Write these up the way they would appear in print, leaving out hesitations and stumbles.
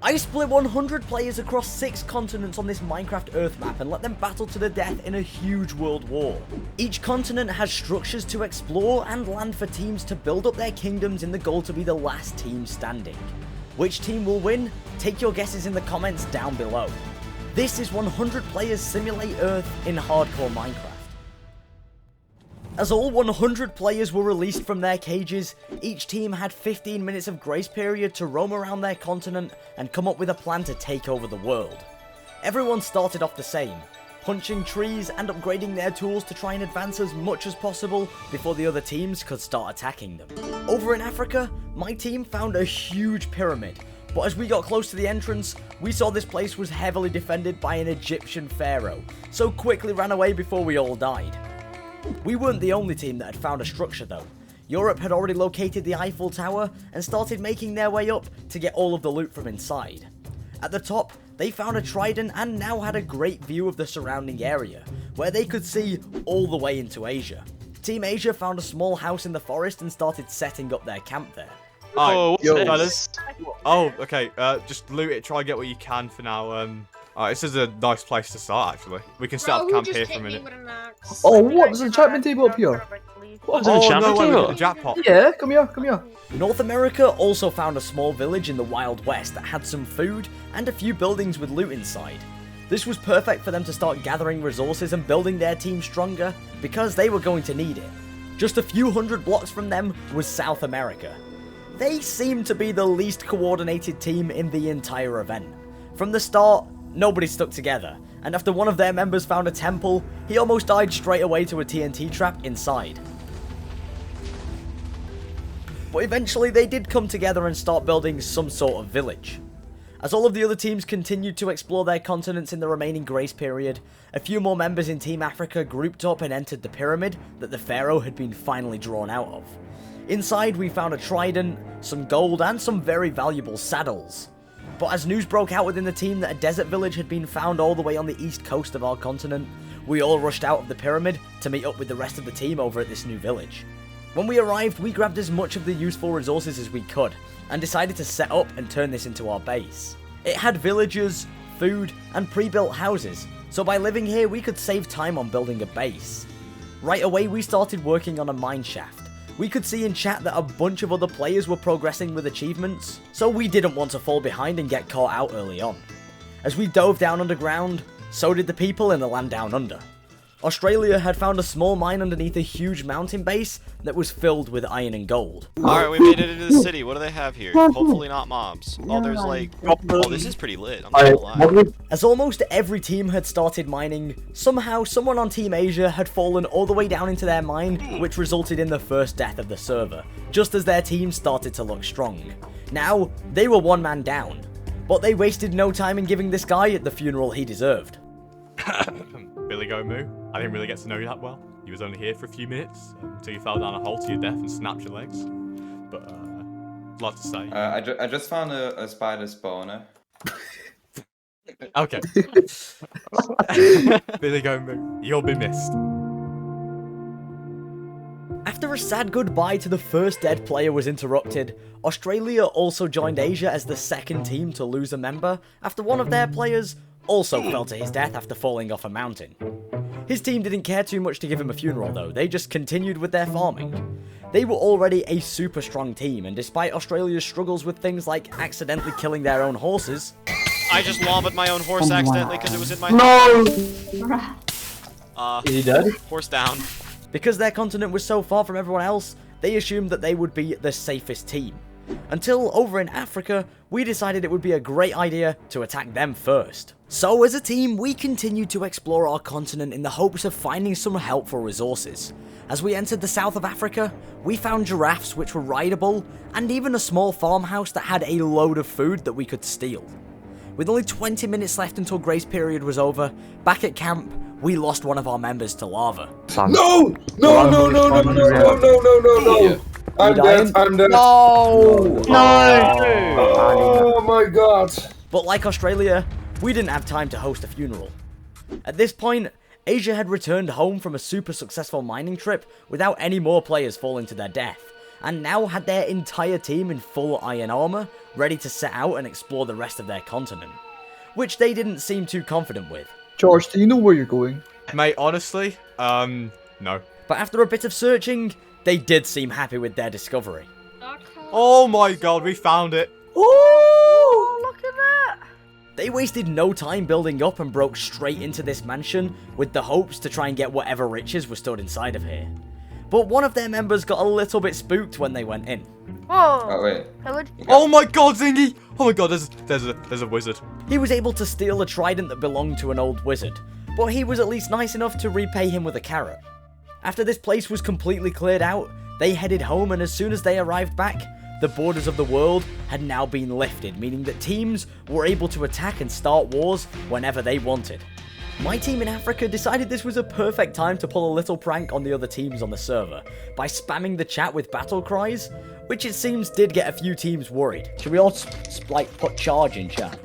I split 100 players across 6 continents on this Minecraft Earth map and let them battle to the death in a huge world war. Each continent has structures to explore and land for teams to build up their kingdoms in the goal to be the last team standing. Which team will win? Take your guesses in the comments down below. This is 100 players simulate Earth in hardcore Minecraft. As all 100 players were released from their cages, each team had 15 minutes of grace period to roam around their continent and come up with a plan to take over the world. Everyone started off the same, punching trees and upgrading their tools to try and advance as much as possible before the other teams could start attacking them. Over in Africa, my team found a huge pyramid, but as we got close to the entrance, we saw this place was heavily defended by an Egyptian pharaoh, so quickly ran away before we all died. We weren't the only team that had found a structure though. Europe had already located the Eiffel Tower and started making their way up to get all of the loot from inside. At the top, they found a trident and now had a great view of the surrounding area, where they could see all the way into Asia. Team Asia found a small house in the forest and started setting up their camp there. Oh, fellas. Oh, okay. Just loot it. Try and get what you can for now. This is a nice place to start, actually. We can set up camp here for a minute. Oh, what? There's an enchantment table up here. What? Oh, no way, we got the jackpot. Yeah, come here, come here. North America also found a small village in the Wild West that had some food and a few buildings with loot inside. This was perfect for them to start gathering resources and building their team stronger, because they were going to need it. Just a few hundred blocks from them was South America. They seemed to be the least coordinated team in the entire event. From the start, nobody stuck together, and after one of their members found a temple, he almost died straight away to a TNT trap inside. But eventually they did come together and start building some sort of village. As all of the other teams continued to explore their continents in the remaining grace period, a few more members in Team Africa grouped up and entered the pyramid that the pharaoh had been finally drawn out of. Inside we found a trident, some gold and some very valuable saddles. But as news broke out within the team that a desert village had been found all the way on the east coast of our continent, we all rushed out of the pyramid to meet up with the rest of the team over at this new village. When we arrived, we grabbed as much of the useful resources as we could, and decided to set up and turn this into our base. It had villagers, food, and pre-built houses, so by living here we could save time on building a base. Right away we started working on a mine shaft. We could see in chat that a bunch of other players were progressing with achievements, so we didn't want to fall behind and get caught out early on. As we dove down underground, so did the people in the land down under. Australia had found a small mine underneath a huge mountain base that was filled with iron and gold. Alright, we made it into the city. What do they have here? Hopefully not mobs. Oh, there's like... Oh, this is pretty lit. I'm not gonna lie. As almost every team had started mining, somehow someone on Team Asia had fallen all the way down into their mine, which resulted in the first death of the server, just as their team started to look strong. Now, they were one man down, but they wasted no time in giving this guy the funeral he deserved. Billy Go Moo. I didn't really get to know you that well. You was only here for a few minutes until you fell down a hole to your death and snapped your legs. But I'd like to say. I just found a spider spawner. Okay. Billy Go Moo, you'll be missed. After a sad goodbye to the first dead player was interrupted, Australia also joined Asia as the second team to lose a member after one of their players also fell to his death after falling off a mountain. His team didn't care too much to give him a funeral though, they just continued with their farming. They were already a super strong team, and despite Australia's struggles with things like accidentally killing their own horses... I just lobbied my own horse accidentally because it was in my... No! Is he dead? Horse down. Because their continent was so far from everyone else, they assumed that they would be the safest team. Until over in Africa, we decided it would be a great idea to attack them first. So as a team, we continued to explore our continent in the hopes of finding some helpful resources. As we entered the south of Africa, we found giraffes which were rideable, and even a small farmhouse that had a load of food that we could steal. With only 20 minutes left until grace period was over, back at camp, we lost one of our members to lava. No! No! I'm dead, I'm dead. No! Oh my god. But like Australia, we didn't have time to host a funeral. At this point, Asia had returned home from a super successful mining trip without any more players falling to their death, and now had their entire team in full iron armor, ready to set out and explore the rest of their continent, which they didn't seem too confident with. George, do you know where you're going? Mate, honestly, no. But after a bit of searching, they did seem happy with their discovery. Oh my god, we found it. Oh, look at that! They wasted no time building up and broke straight into this mansion with the hopes to try and get whatever riches were stored inside of here. But one of their members got a little bit spooked when they went in. Whoa! Oh wait. Oh my god, Zingy! Oh my god, there's a wizard. He was able to steal a trident that belonged to an old wizard, but he was at least nice enough to repay him with a carrot. After this place was completely cleared out, they headed home, and as soon as they arrived back, the borders of the world had now been lifted, meaning that teams were able to attack and start wars whenever they wanted. My team in Africa decided this was a perfect time to pull a little prank on the other teams on the server by spamming the chat with battle cries, which it seems did get a few teams worried. Should we all like put charge in chat?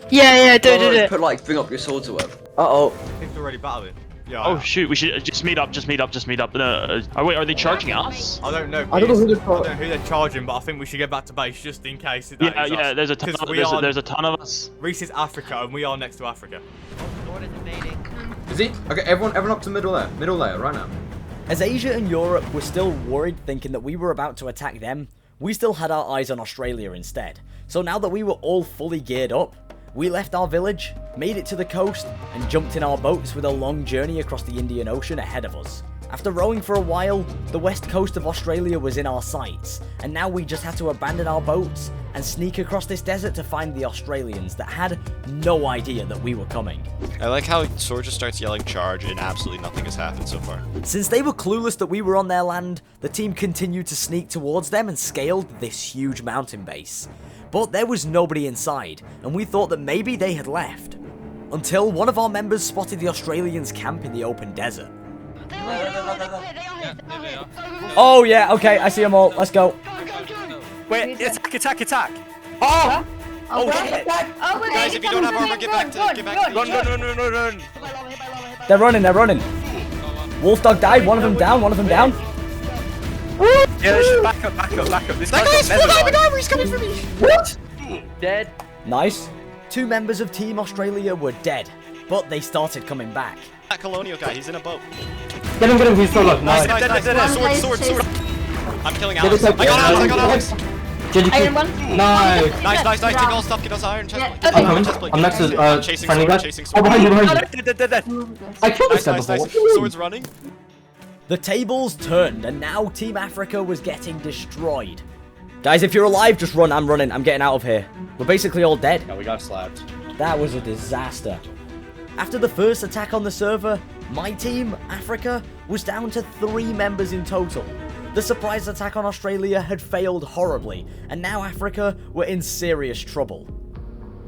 Yeah, do it. Put like, bring up your swords or whatever. Uh-oh. I think they're already battling. Yeah. Oh shoot, we should just meet up. Oh wait, are they charging us? I don't know. I don't know who they're I don't know who they're charging, but I think we should get back to base just in case. Yeah, there's a ton of us. Reese is Africa, and we are next to Africa. Is he? Okay, everyone up to middle layer, right now. As Asia and Europe were still worried, thinking that we were about to attack them, we still had our eyes on Australia instead. So now that we were all fully geared up, we left our village, made it to the coast, and jumped in our boats with a long journey across the Indian Ocean ahead of us. After rowing for a while, the west coast of Australia was in our sights, and now we just had to abandon our boats and sneak across this desert to find the Australians that had no idea that we were coming. I like how Sword just starts yelling charge and absolutely nothing has happened so far. Since they were clueless that we were on their land, the team continued to sneak towards them and scaled this huge mountain base. But there was nobody inside, and we thought that maybe they had left. Until one of our members spotted the Australians' camp in the open desert. Oh yeah, okay, I see them all. Let's go. Wait, attack! Oh! Oh shit! Guys, if you don't have armor, get back to the Run! They're running. Wolfdog died, one of them down. Yeah, they should back up. This guy's got metal armor. He's coming for me! What? Dead. Nice. 2 members of Team Australia were dead, but they started coming back. That colonial guy, he's in a boat. Get him, he's so low. Nice. Nice. Sword. I'm killing Alex. I got Alex. Iron one. Nice. Nice. Take all stuff, get us iron chest plate. I'm coming. Chest plate. I'm next to chasing friendly sword, guy. chasing Oh, sword. behind you. Dead. I killed this guy Nice. before. Sword's running. The tables turned, and now Team Africa was getting destroyed. Guys, if you're alive, just run. I'm running. I'm getting out of here. We're basically all dead. Yeah, we got slapped. That was a disaster. After the first attack on the server, my team, Africa, was down to 3 members in total. The surprise attack on Australia had failed horribly, and now Africa were in serious trouble.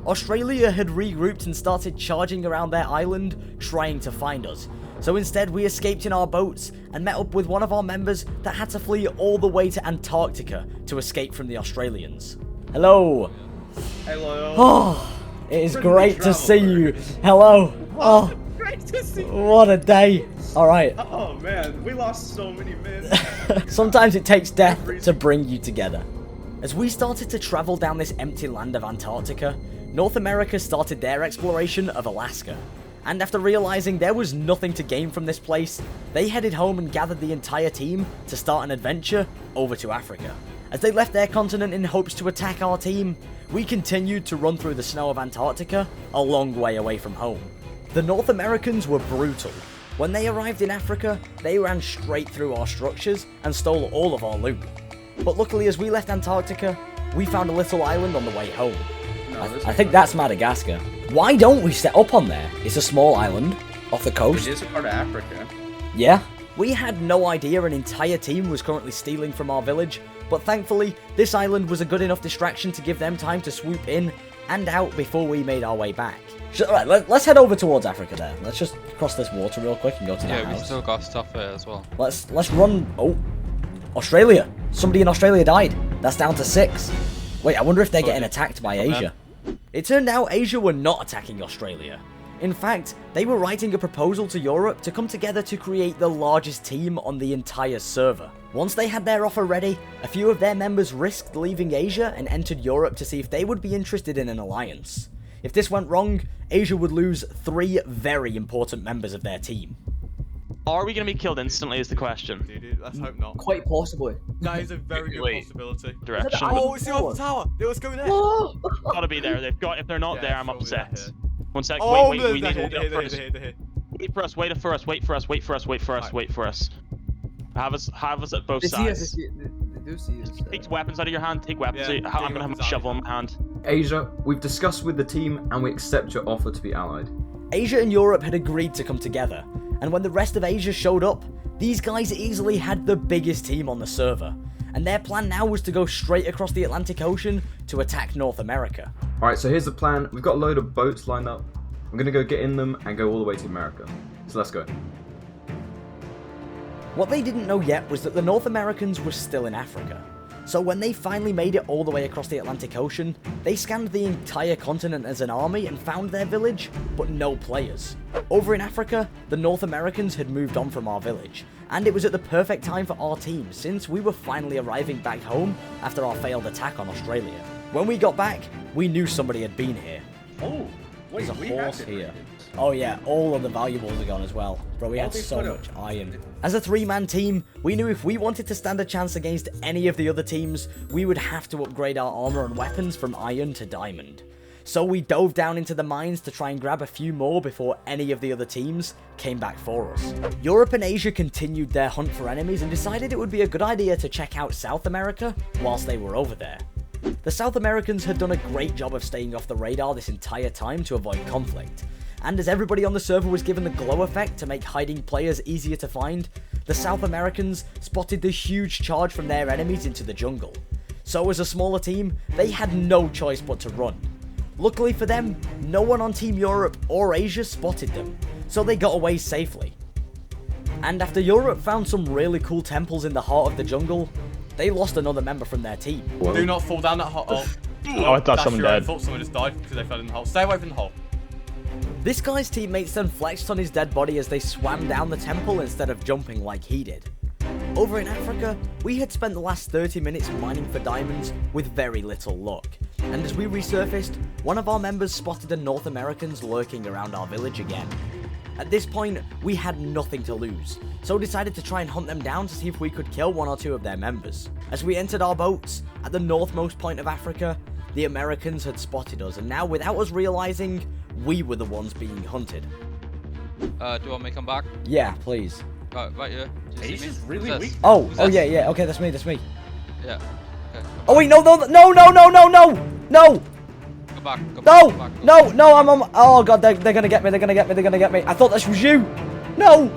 Australia had regrouped and started charging around their island, trying to find us. So instead, we escaped in our boats and met up with one of our members that had to flee all the way to Antarctica to escape from the Australians. Hello. Hello. Oh, it is great to see you. Hello. Oh, Great to see you. what a day. All right. Oh man, we lost so many men. Sometimes it takes death to bring you together. As we started to travel down this empty land of Antarctica, North America started their exploration of Alaska. And after realizing there was nothing to gain from this place, they headed home and gathered the entire team to start an adventure over to Africa. As they left their continent in hopes to attack our team, we continued to run through the snow of Antarctica a long way away from home. The North Americans were brutal. When they arrived in Africa, they ran straight through our structures and stole all of our loot. But luckily, as we left Antarctica, we found a little island on the way home. I think that's Madagascar. Why don't we set up on there? It's a small island off the coast. It is a part of Africa. Yeah. We had no idea an entire team was currently stealing from our village, but thankfully, this island was a good enough distraction to give them time to swoop in and out before we made our way back. Alright, let's head over towards Africa there. Let's just cross this water real quick and go to that house. Yeah, we still got stuff there as well. Let's run. Oh, Australia. Somebody in Australia died. That's down to 6. Wait, I wonder if they're getting attacked by Asia. It turned out Asia were not attacking Australia. In fact, they were writing a proposal to Europe to come together to create the largest team on the entire server. Once they had their offer ready, a few of their members risked leaving Asia and entered Europe to see if they would be interested in an alliance. If this went wrong, Asia would lose 3 very important members of their team. Are we going to be killed instantly is the question. Dude, let's hope not. Quite possibly. That is a very good possibility. Direction. Oh, it's the Eiffel Tower. Yeah, let's go there. Gotta be there. They've got. If they're not there, I'm upset. One sec. Oh, wait. We need to hold they're up first. here. Wait for us. Wait for us. Wait for us. Wait for us. Wait for us. Wait for us. Have us at both sides. They do see us. Take weapons out of your hand. Take weapons. Yeah, I'm gonna have my shovel in my hand. Asia, we've discussed with the team and we accept your offer to be allied. Asia and Europe had agreed to come together, and when the rest of Asia showed up, these guys easily had the biggest team on the server, and their plan now was to go straight across the Atlantic Ocean to attack North America. Alright, so here's the plan. We've got a load of boats lined up. I'm gonna go get in them and go all the way to America. So let's go. What they didn't know yet was that the North Americans were still in Africa. So when they finally made it all the way across the Atlantic Ocean, they scanned the entire continent as an army and found their village, but no players. Over in Africa, the North Americans had moved on from our village, and it was at the perfect time for our team since we were finally arriving back home after our failed attack on Australia. When we got back, we knew somebody had been here. Oh, wait, There's a horse here. Oh yeah, all of the valuables are gone as well. Bro, we had so much iron. As a 3-man team, we knew if we wanted to stand a chance against any of the other teams, we would have to upgrade our armor and weapons from iron to diamond. So we dove down into the mines to try and grab a few more before any of the other teams came back for us. Europe and Asia continued their hunt for enemies and decided it would be a good idea to check out South America whilst they were over there. The South Americans had done a great job of staying off the radar this entire time to avoid conflict. And as everybody on the server was given the glow effect to make hiding players easier to find, the South Americans spotted the huge charge from their enemies into the jungle. So as a smaller team, they had no choice but to run. Luckily for them, no one on Team Europe or Asia spotted them, so they got away safely. And after Europe found some really cool temples in the heart of the jungle, they lost another member from their team. Do not fall down that hole. Oh, I thought someone died. I thought someone just died because they fell in the hole. Stay away from the hole. This guy's teammates then flexed on his dead body as they swam down the temple instead of jumping like he did. Over in Africa, we had spent the last 30 minutes mining for diamonds with very little luck, and as we resurfaced, one of our members spotted the North Americans lurking around our village again. At this point, we had nothing to lose, so decided to try and hunt them down to see if we could kill 1 or 2 of their members. As we entered our boats, at the northmost point of Africa, the Americans had spotted us, and now without us realizing, we were the ones being hunted. Do you want me to come back? Yeah, please. Right here. Do you see me? Really Who's weak. this? Oh, Who's oh this? yeah, okay, that's me. Yeah. Okay, Oh wait, no, come back. no, I'm on, oh god, they're gonna get me, I thought this was you. No!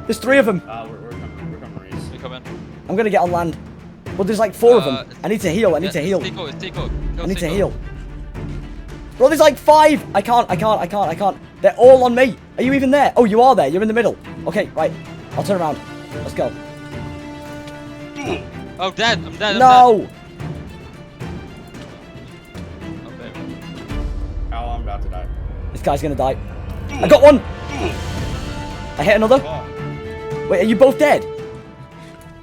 There's 3 of them. We're coming, Reese. You come in. I'm gonna get on land. Well, there's like 4 of them. I need to heal, I need to heal. It's Tico. I need to heal. Bro, there's like 5! I can't. They're all on me. Are you even there? Oh, you are there. You're in the middle. Okay, right. I'll turn around. Let's go. Oh, dead. I'm dead. No! Oh, I'm about to die. This guy's gonna die. I got one! I hit another. Wait, are you both dead?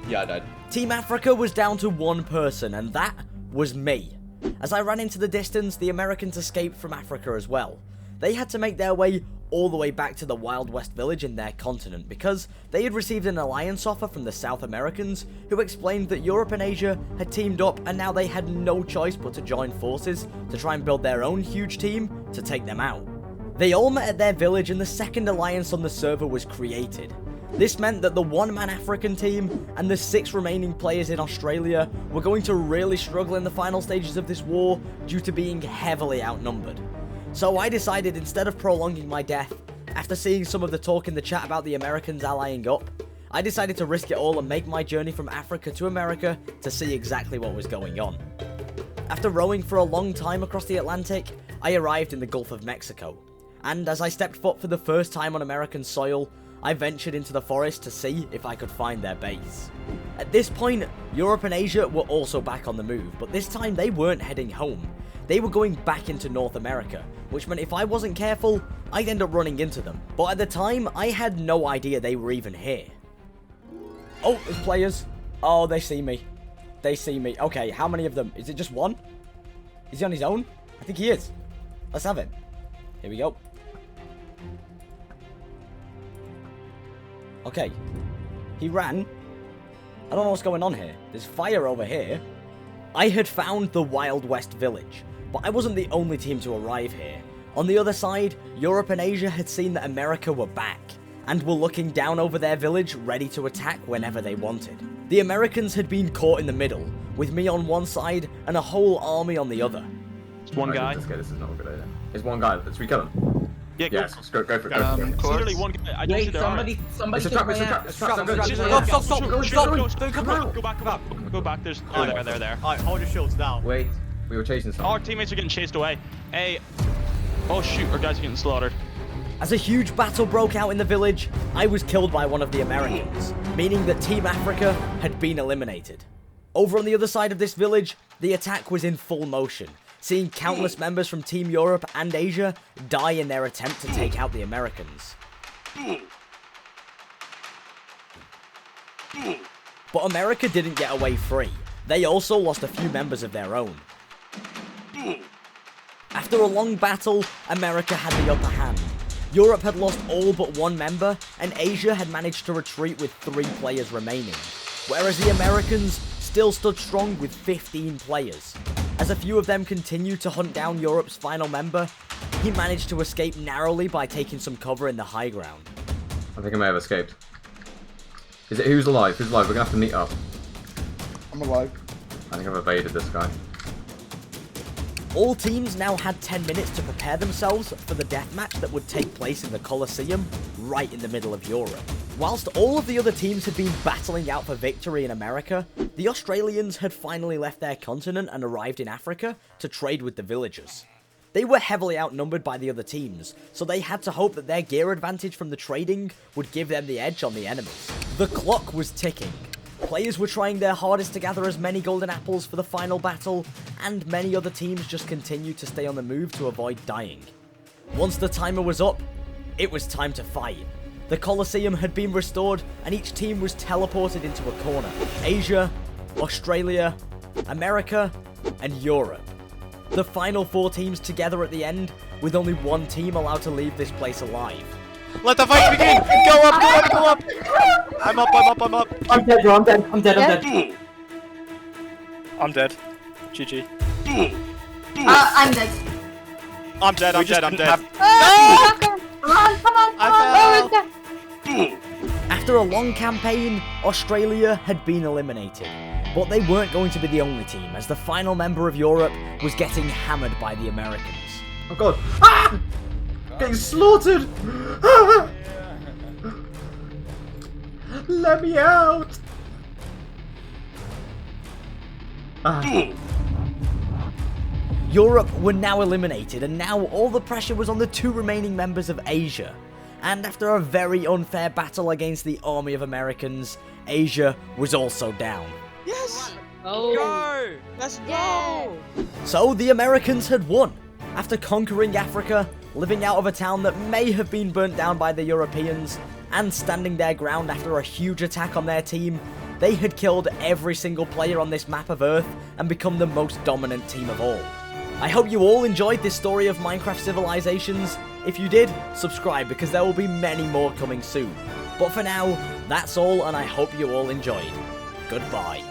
Yeah, I died. Team Africa was down to 1 person, and that was me. As I ran into the distance, the Americans escaped from Africa as well. They had to make their way all the way back to the Wild West village in their continent because they had received an alliance offer from the South Americans who explained that Europe and Asia had teamed up and now they had no choice but to join forces to try and build their own huge team to take them out. They all met at their village and the second alliance on the server was created. This meant that the 1-man African team and the 6 remaining players in Australia were going to really struggle in the final stages of this war due to being heavily outnumbered. So I decided instead of prolonging my death, after seeing some of the talk in the chat about the Americans allying up, I decided to risk it all and make my journey from Africa to America to see exactly what was going on. After rowing for a long time across the Atlantic, I arrived in the Gulf of Mexico. And as I stepped foot for the first time on American soil, I ventured into the forest to see if I could find their base. At this point, Europe and Asia were also back on the move, but this time they weren't heading home. they were going back into North America, which meant if I wasn't careful, I'd end up running into them. But at the time, I had no idea they were even here. Oh, there's players. Oh, they see me. They see me. Okay, how many of them? Is it just one? Is he on his own? I think he is. Let's have him. Here we go. Okay. He ran. I don't know what's going on here. There's fire over here. I had found the Wild West village, but I wasn't the only team to arrive here. On the other side, Europe and Asia had seen that America were back, and were looking down over their village ready to attack whenever they wanted. The Americans had been caught in the middle, with me on one side and a whole army on the other. It's one guy. This is not a good idea. There's one guy. Let's kill him. Yeah, yes, go for it. Go for it. It's literally one guy. I don't see there are. It's a trap. It's a trap. It's a trap. Go back. Go back. There's. Oh, there. Alright, hold your shields now. Wait, we were chasing someone. Our teammates are getting chased away. Hey. Oh shoot, our guys are getting slaughtered. As a huge battle broke out in the village, I was killed by one of the Americans, meaning that Team Africa had been eliminated. Over on the other side of this village, the attack was in full motion, seeing countless members from Team Europe and Asia die in their attempt to take out the Americans. But America didn't get away free. They also lost a few members of their own. After a long battle, America had the upper hand. Europe had lost all but one member, and Asia had managed to retreat with 3 players remaining, whereas the Americans still stood strong with 15 players. As a few of them continued to hunt down Europe's final member, he managed to escape narrowly by taking some cover in the high ground. I think I may have escaped. Is it who's alive? Who's alive? We're gonna have to meet up. I'm alive. I think I've evaded this guy. All teams now had 10 minutes to prepare themselves for the deathmatch that would take place in the Colosseum, right in the middle of Europe. Whilst all of the other teams had been battling out for victory in America, the Australians had finally left their continent and arrived in Africa to trade with the villagers. They were heavily outnumbered by the other teams, so they had to hope that their gear advantage from the trading would give them the edge on the enemies. The clock was ticking. Players were trying their hardest to gather as many golden apples for the final battle, and many other teams just continued to stay on the move to avoid dying. Once the timer was up, it was time to fight. The Colosseum had been restored, and each team was teleported into a corner. Asia, Australia, America, and Europe. The final 4 teams together at the end, with only one team allowed to leave this place alive. Let the fight begin! Go up! I'm up! I'm dead, bro. I'm dead. I'm dead. GG. I'm dead. I'm dead. Come on. After a long campaign, Australia had been eliminated. But they weren't going to be the only team, as the final member of Europe was getting hammered by the Americans. Oh god! Ah! Getting slaughtered! Ah! Let me out! Ah. Europe were now eliminated, and now all the pressure was on the 2 remaining members of Asia. And after a very unfair battle against the army of Americans, Asia was also down. Yes! Oh. Go! Let's go! So the Americans had won. After conquering Africa, living out of a town that may have been burnt down by the Europeans, and standing their ground after a huge attack on their team, they had killed every single player on this map of Earth and become the most dominant team of all. I hope you all enjoyed this story of Minecraft Civilizations. If you did, subscribe because there will be many more coming soon. But for now, that's all, and I hope you all enjoyed. Goodbye.